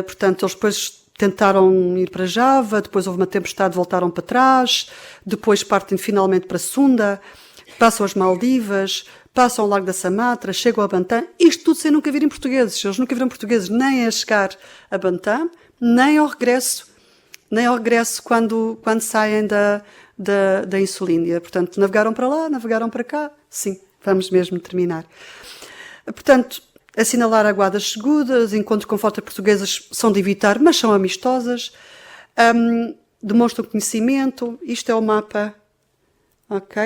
S1: Portanto, eles depois tentaram ir para Java, depois houve uma tempestade, voltaram para trás, depois partem finalmente para Sunda, passam as Maldivas, passam o Lago da Sumatra, chegam a Bantam, isto tudo sem nunca virem portugueses. Eles nunca viram portugueses nem a chegar a Bantam, nem ao regresso quando saem da Insulíndia. Portanto, navegaram para lá, navegaram para cá. Sim, vamos mesmo terminar. Portanto, assinalar aguadas seguras, encontros com flotas portuguesas são de evitar, mas são amistosas. Demonstram conhecimento. Isto é o mapa,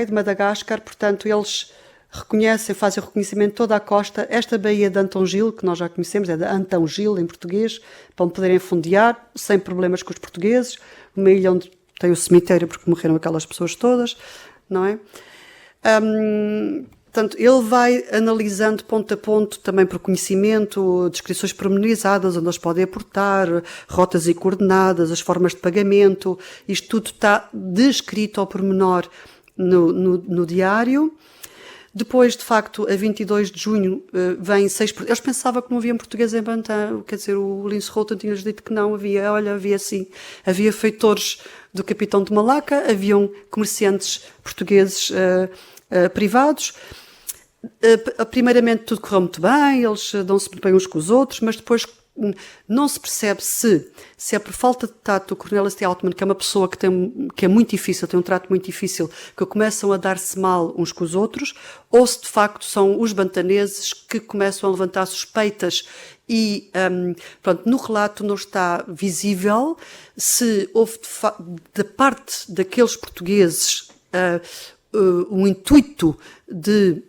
S1: de Madagascar. Portanto, eles reconhecem, fazem o reconhecimento de toda a costa. Esta baía de Antão Gil, que nós já conhecemos, é de Antão Gil, em português, para poderem fundear, sem problemas com os portugueses. Uma ilha onde tem o cemitério, porque morreram aquelas pessoas todas, não é? Portanto, ele vai analisando ponto a ponto, também por conhecimento, descrições pormenorizadas, onde eles podem aportar, rotas e coordenadas, as formas de pagamento, isto tudo está descrito ao pormenor no diário. Depois, de facto, a 22 de junho, vêm 6... Eles pensavam que não havia português em Bantam, quer dizer, o Lince Houghton tinha-lhes dito que não havia. Olha, havia sim. Havia feitores do Capitão de Malaca, haviam comerciantes portugueses privados. Primeiramente tudo correu muito bem, eles dão-se muito bem uns com os outros, mas depois não se percebe se é por falta de tato do Cornelis T. Altman, que é uma pessoa que é muito difícil, tem um trato muito difícil, que começam a dar-se mal uns com os outros, ou se de facto são os bantaneses que começam a levantar suspeitas e, pronto, no relato não está visível se houve da parte daqueles portugueses um intuito de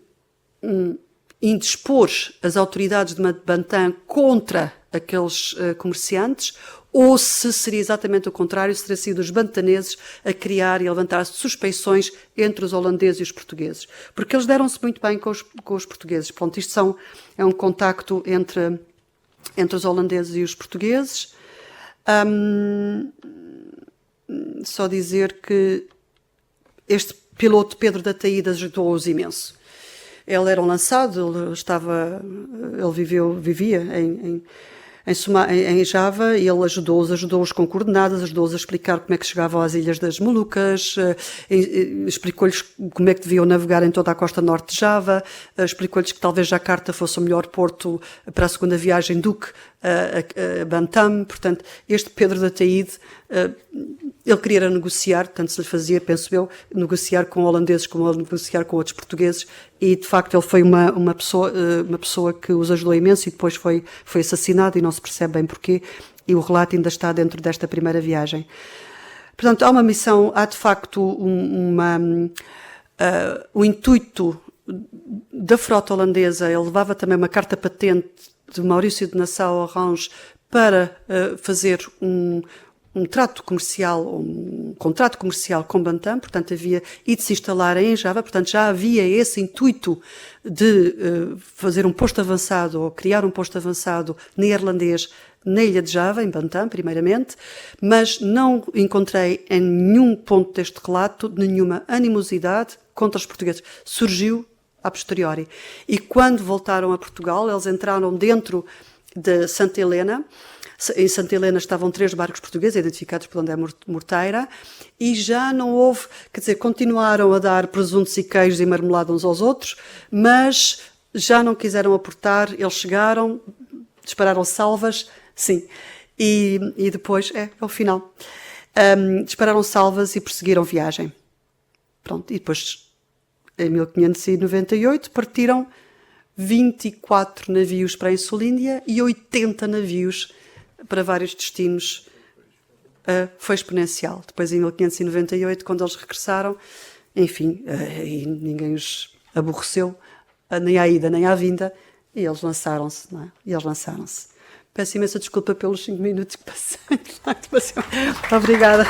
S1: indispor as autoridades de Bantam contra aqueles comerciantes, ou se seria exatamente o contrário, se teria sido os bantaneses a criar e a levantar suspeições entre os holandeses e os portugueses. Porque eles deram-se muito bem com os portugueses. Pronto, isto é um contacto entre os holandeses e os portugueses. Só dizer que este piloto, Pedro da Taída, ajudou-os imenso. Ele era um lançado, ele vivia em Java, e ele ajudou-os com coordenadas, ajudou-os a explicar como é que chegavam às Ilhas das Molucas, explicou-lhes como é que deviam navegar em toda a costa norte de Java, explicou-lhes que talvez Jakarta fosse o melhor porto para a segunda viagem do que Bantam. Portanto, este Pedro da Taíde, ele queria negociar, tanto se lhe fazia, penso eu, negociar com holandeses como negociar com outros portugueses, e de facto ele foi uma pessoa que os ajudou imenso, e depois foi assassinado, e não se percebe bem porquê, e o relato ainda está dentro desta primeira viagem. Portanto, há uma missão, há de facto o intuito da frota holandesa. Ele levava também uma carta patente de Maurício de Nassau-Orange para fazer um trato comercial, um contrato comercial com Bantam, portanto e de se instalar em Java, portanto já havia esse intuito de fazer um posto avançado, ou criar um posto avançado neerlandês na ilha de Java, em Bantam, primeiramente, mas não encontrei em nenhum ponto deste relato nenhuma animosidade contra os portugueses. Surgiu a posteriori. E quando voltaram a Portugal, eles entraram dentro de Santa Helena. Em Santa Helena estavam 3 barcos portugueses, identificados por André Morteira, e já não houve, quer dizer, continuaram a dar presuntos e queijos e marmelada uns aos outros, mas já não quiseram aportar. Eles chegaram, dispararam salvas, sim, e depois, é o final, dispararam salvas e prosseguiram viagem. Pronto, e depois, em 1598, partiram 24 navios para a Insulíndia e 80 navios para vários destinos. Foi exponencial. Depois, em 1598, quando eles regressaram, enfim, e ninguém os aborreceu, nem à ida nem à vinda, e eles lançaram-se, não é? Peço imensa desculpa pelos 5 minutos que passei. Obrigada.